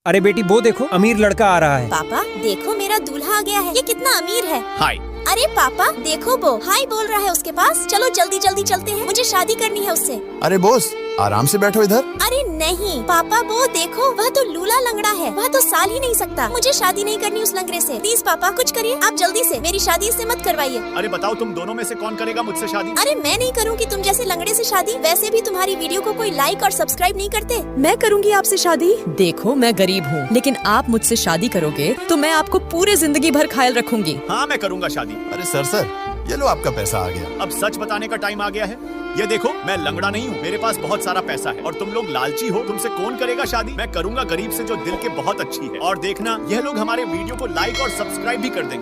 अरे बेटी वो देखो, अमीर लड़का आ रहा है। पापा देखो मेरा दूल्हा आ गया है, ये कितना अमीर है। हाय। अरे पापा देखो वो हाय बोल रहा है उसके पास, चलो जल्दी जल्दी चलते हैं, मुझे शादी करनी है उससे। अरे बॉस आराम से बैठो इधर। अरे नहीं पापा वो देखो, वह तो लूला लंगड़ा है, वह तो साल ही नहीं सकता, मुझे शादी नहीं करनी उस लंगड़े से। प्लीज पापा कुछ करिए आप जल्दी से, मेरी शादी इससे मत करवाइए। अरे बताओ तुम दोनों में से कौन करेगा मुझसे शादी? अरे मैं नहीं करूँगी तुम जैसे लंगड़े से शादी, वैसे भी तुम्हारी वीडियो को कोई लाइक और सब्सक्राइब नहीं करते। मैं करूंगी आपसे शादी। देखो मैं गरीब हूँ, लेकिन आप मुझसे शादी करोगे तो मैं आपको पूरे जिंदगी भर ख्याल रखूंगी। हाँ मैं करूँगा शादी। अरे सर ये लो आपका पैसा आ गया। अब सच बताने का टाइम आ गया है। ये देखो मैं लंगड़ा नहीं हूँ, मेरे पास बहुत सारा पैसा है और तुम लोग लालची हो। तुमसे कौन करेगा शादी? मैं करूँगा गरीब से जो दिल के बहुत अच्छी है। और देखना यह लोग हमारे वीडियो को लाइक और सब्सक्राइब भी कर देंगे।